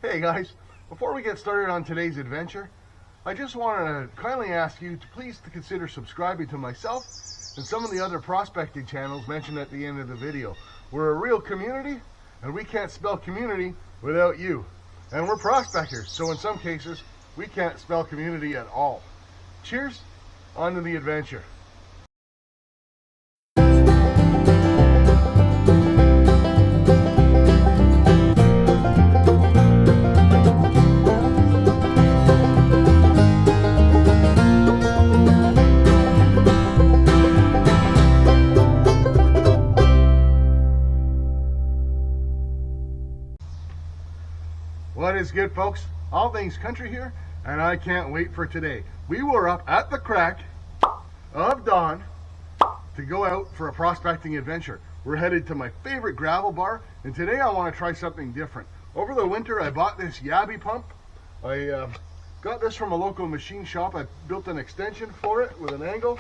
Hey guys, before we get started on today's adventure, I just wanted to kindly ask you to please consider subscribing to myself and some of the other prospecting channels mentioned at the end of the video. We're a real community, and we can't spell community without you. And we're prospectors, so in some cases, we can't spell community at all. Cheers, on to the adventure. What is good, folks? All things country here, and I can't wait for today. We were up at the crack of dawn to go out for a prospecting adventure. We're headed to my favorite gravel bar, and today I want to try something different. Over the winter, I bought this Yabby pump. I got this from a local machine shop. I built an extension for it with an angle,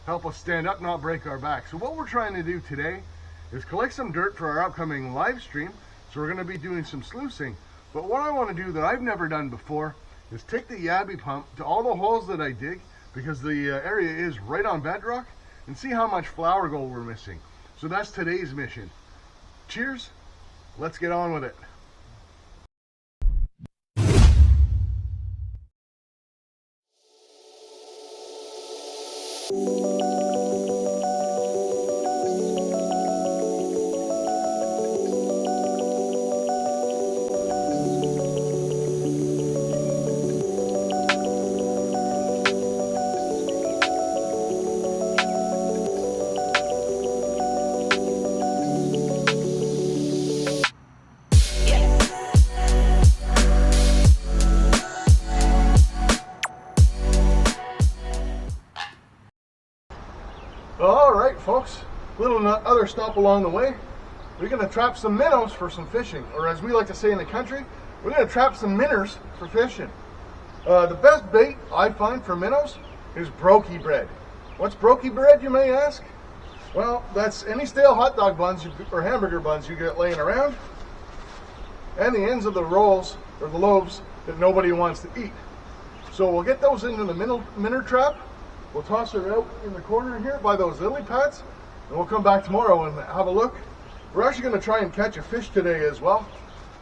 help us stand up, not break our back. So what we're trying to do today is collect some dirt for our upcoming live stream. So we're going to be doing some sluicing. But what I want to do that I've never done before is take the Yabby pump to all the holes that I dig, because the area is right on bedrock, and see how much flower gold we're missing. So that's today's mission. Cheers, let's get on with it. All right, folks, little other stop along the way. We're going to trap some minnows for some fishing, or as we like to say in the country, we're going to trap some minners for fishing. The best bait I find for minnows is brokey bread. What's brokey bread, you may ask? Well, that's any stale hot dog buns or hamburger buns you get laying around, and the ends of the rolls or the loaves that nobody wants to eat. So we'll get those into the minnow trap. We'll toss her out in the corner here by those lily pads, and we'll come back tomorrow and have a look. We're actually going to try and catch a fish today as well,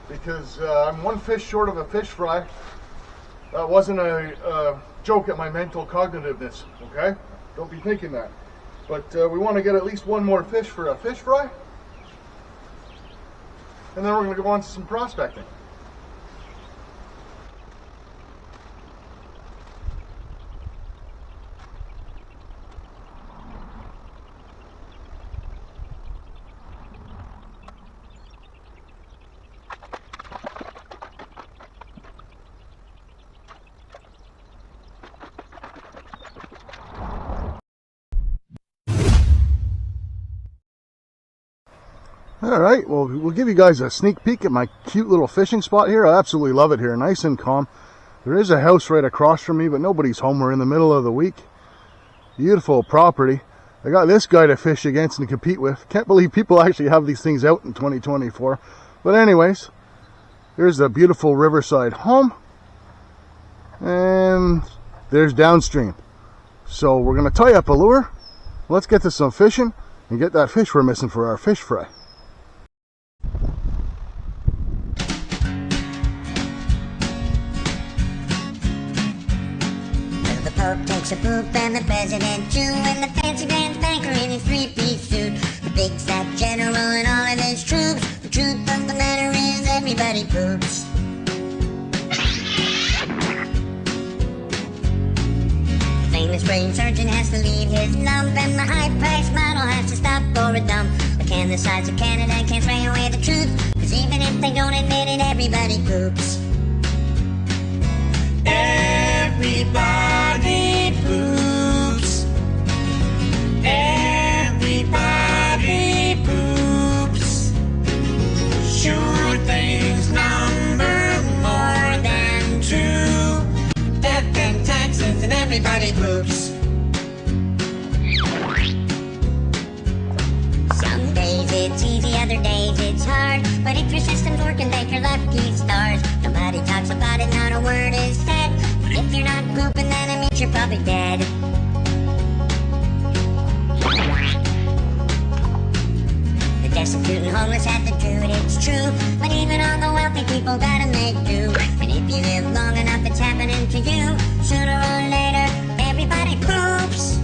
because I'm one fish short of a fish fry. That wasn't a joke at my mental cognitiveness, okay? Don't be thinking that. But we want to get at least one more fish for a fish fry, and then we're going to go on to some prospecting. All right, well, we'll give you guys a sneak peek at my cute little fishing spot here. I absolutely love it here, nice and calm. There is a house right across from me, but nobody's home. We're in the middle of the week. Beautiful property. I got this guy to fish against and compete with. Can't believe people actually have these things out in 2024. But anyways, there's a beautiful riverside home, and there's downstream. So we're going to tie up a lure. Let's get to some fishing and get that fish we're missing for our fish fry. Pope takes a poop and the president too, and the fancy grand banker in his three-piece suit, the big fat general and all of his troops. The truth of the matter is everybody poops. The famous brain surgeon has to leave his lump, and the high-priced model has to stop for a dump. But can the size of Canada can't spray away the truth, cause even if they don't admit it, everybody poops. Everybody poops. Everybody poops. Sure things number more than two. Death and taxes and everybody poops. Some days it's easy, other days it's hard. But if your system's working, thank your lucky stars. No matter probably dead. The destitute and homeless have to do it, it's true. But even all the wealthy people gotta make do. And if you live long enough, it's happening to you. Sooner or later, everybody poops.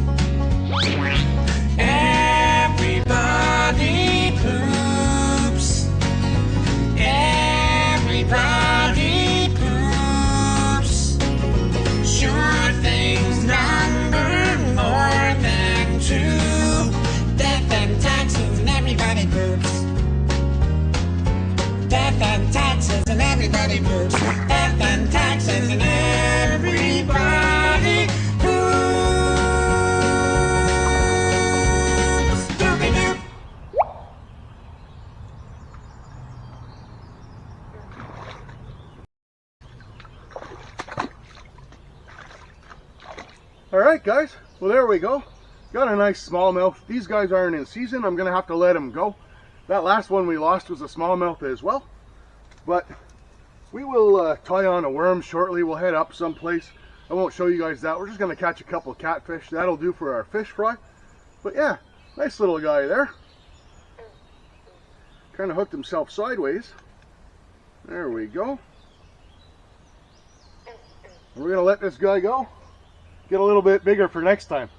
Everybody poops. Everybody poops. Sure things number more than two. Death and taxes and everybody poops. Death and taxes and everybody poops. Death and taxes and everybody poops. Doobie-doo. Alright guys, well there we go. Got a nice smallmouth. These guys aren't in season. I'm going to have to let them go. That last one we lost was a smallmouth as well. But we will tie on a worm shortly. We'll head up someplace. I won't show you guys that. We're just going to catch a couple of catfish. That'll do for our fish fry. But yeah, nice little guy there. Kind of hooked himself sideways. There we go. We're going to let this guy go. Get a little bit bigger for next time.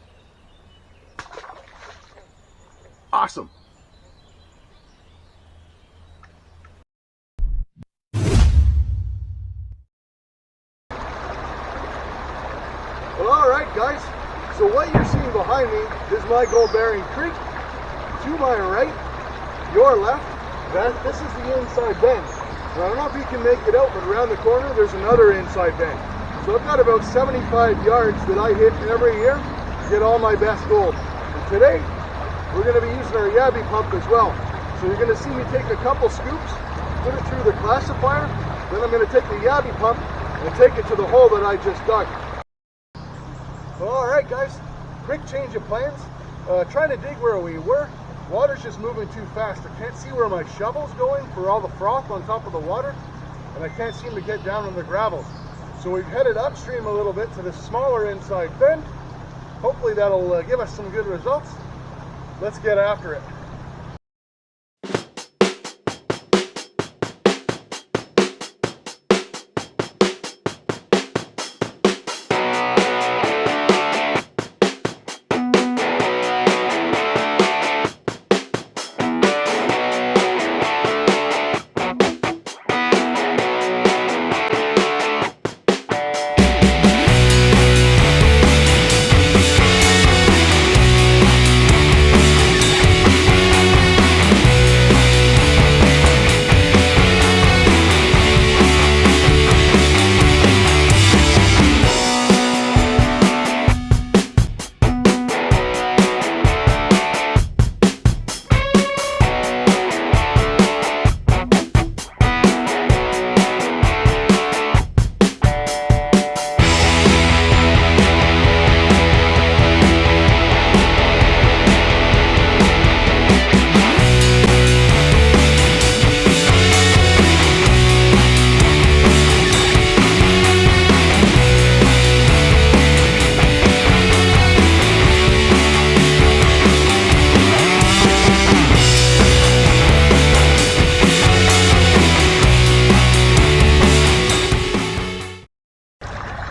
Awesome. Well, alright guys, so what you're seeing behind me is my gold-bearing creek. To my right, your left, this is the inside bend. Now, I don't know if you can make it out, but around the corner there's another inside bend. So I've got about 75 yards that I hit every year to get all my best gold. And today, we're going to be using our Yabby pump as well. So you're going to see me take a couple scoops, put it through the classifier, then I'm going to take the Yabby pump and take it to the hole that I just dug. Alright guys, quick change of plans. Trying to dig where we were. Water's just moving too fast. I can't see where my shovel's going for all the froth on top of the water, and I can't seem to get down on the gravels. So we've headed upstream a little bit to the smaller inside bend. Hopefully that'll give us some good results. Let's get after it.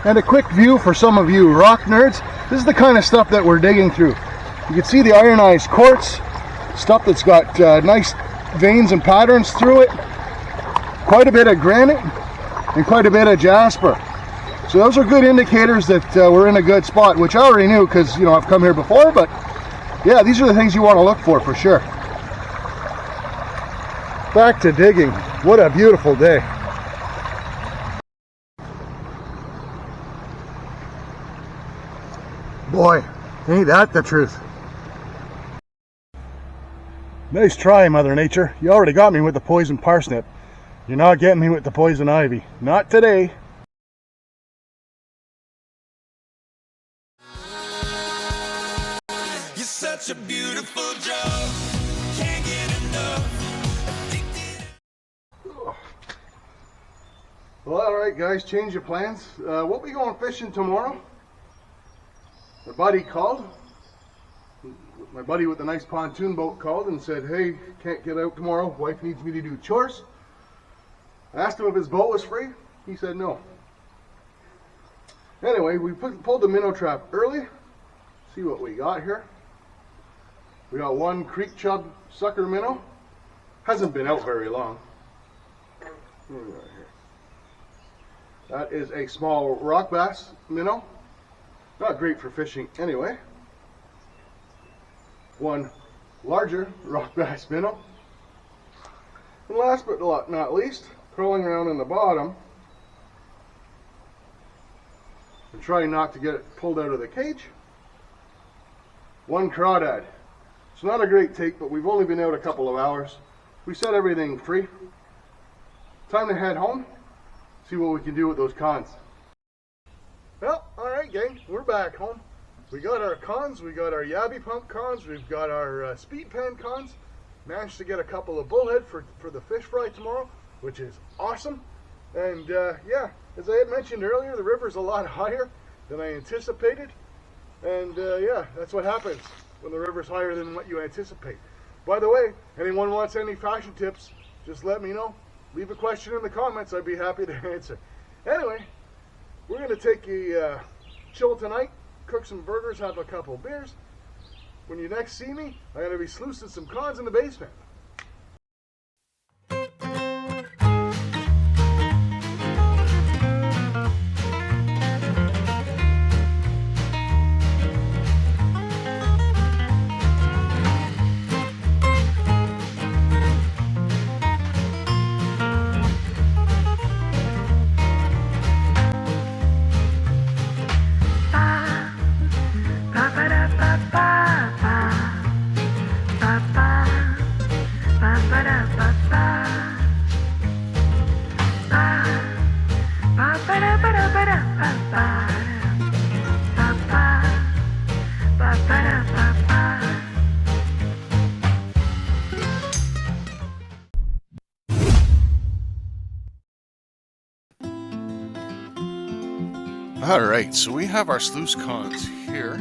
And a quick view for some of you rock nerds. This is the kind of stuff that we're digging through. You can see the ironized quartz, stuff that's got nice veins and patterns through it. Quite a bit of granite and quite a bit of jasper. So those are good indicators that we're in a good spot, which I already knew because, you know, I've come here before, but yeah, these are the things you want to look for sure. Back to digging. What a beautiful day. Boy, ain't that the truth. Nice try, Mother Nature. You already got me with the poison parsnip. You're not getting me with the poison ivy. Not today. You're such a beautiful joke. Can't get enough. Addicted. Well, alright guys, change your plans. We'll be going fishing tomorrow. My buddy called. My buddy with the nice pontoon boat called and said, hey, can't get out tomorrow. Wife needs me to do chores. I asked him if his boat was free. He said no. Anyway, we pulled the minnow trap early. See what we got here. We got one creek chub sucker minnow. Hasn't been out very long. What do we got here? That is a small rock bass minnow. Not great for fishing anyway. One larger rock bass minnow. And last but not least, crawling around in the bottom and trying not to get it pulled out of the cage, one crawdad. It's not a great take, but we've only been out a couple of hours. We set everything free. Time to head home, see what we can do with those cons. Well, alright gang, we're back home. We got our cons, we got our Yabby pump cons, we've got our speed pan cons. Managed to get a couple of bullhead for the fish fry tomorrow, which is awesome. And yeah, as I had mentioned earlier, the river's a lot higher than I anticipated. And yeah, that's what happens when the river's higher than what you anticipate. By the way, anyone wants any fashion tips, just let me know. Leave a question in the comments, I'd be happy to answer. Anyway, we're going to take a chill tonight, cook some burgers, have a couple beers. When you next see me, I'm going to be sluicing some cons in the basement. Alright, so we have our sluice cons here.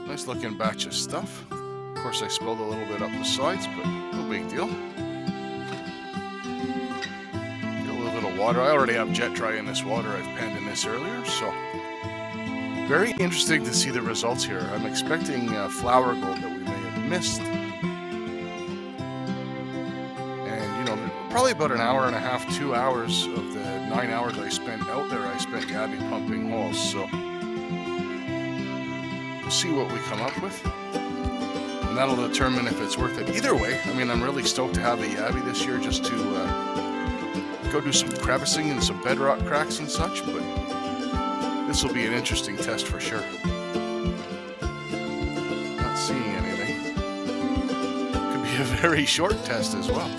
Nice looking batch of stuff. Of course I spilled a little bit up the sides, but no big deal. Get a little bit of water. I already have jet dry in this water. I've panned in this earlier, so very interesting to see the results here. I'm expecting flower gold that we may have missed. And you know, probably about an hour and a half, 2 hours of the 9 hours I spent out there, I spent Yabby pumping holes, so we'll see what we come up with, and that'll determine if it's worth it. Either way, I mean, I'm really stoked to have a Yabby this year just to go do some crevicing and some bedrock cracks and such, but this will be an interesting test for sure. Not seeing anything. Could be a very short test as well.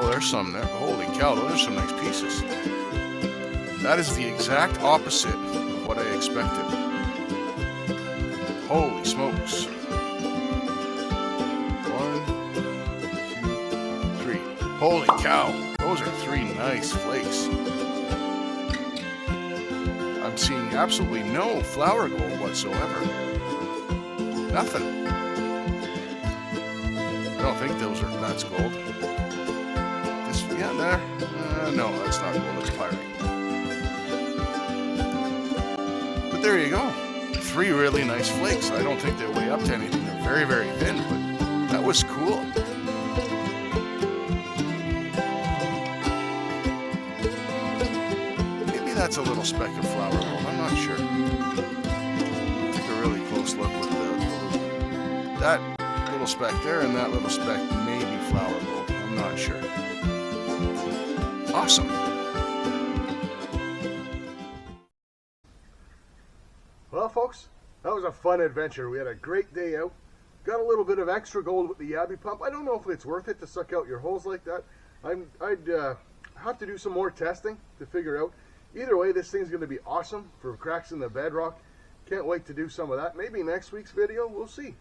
There's some there. Holy cow, those are some nice pieces. That is the exact opposite of what I expected. Holy smokes. 1, 2, 3. Holy cow, those are 3 nice flakes. I'm seeing absolutely no flower gold whatsoever. Nothing. I don't think that's gold. Yeah, there. No, that's not gold, that's pyrite. But there you go. 3 really nice flakes. I don't think they weigh up to anything. They're very, very thin, but that was cool. Maybe that's a little speck of flower gold. I'm not sure. Take a really close look with that little speck there and that little speck may be flower gold. I'm not sure. Awesome. Well, folks, that was a fun adventure. We had a great day out. Got a little bit of extra gold with the Yabby pump. I don't know if it's worth it to suck out your holes like that. I'd have to do some more testing to figure out Either way, this thing's going to be awesome for cracks in the bedrock. Can't wait to do some of that. Maybe next week's video, we'll see.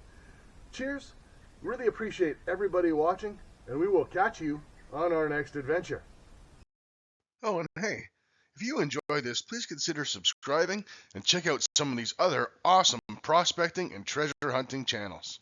Cheers. Really appreciate everybody watching, and we will catch you on our next adventure. Oh, and hey, if you enjoy this, please consider subscribing and check out some of these other awesome prospecting and treasure hunting channels.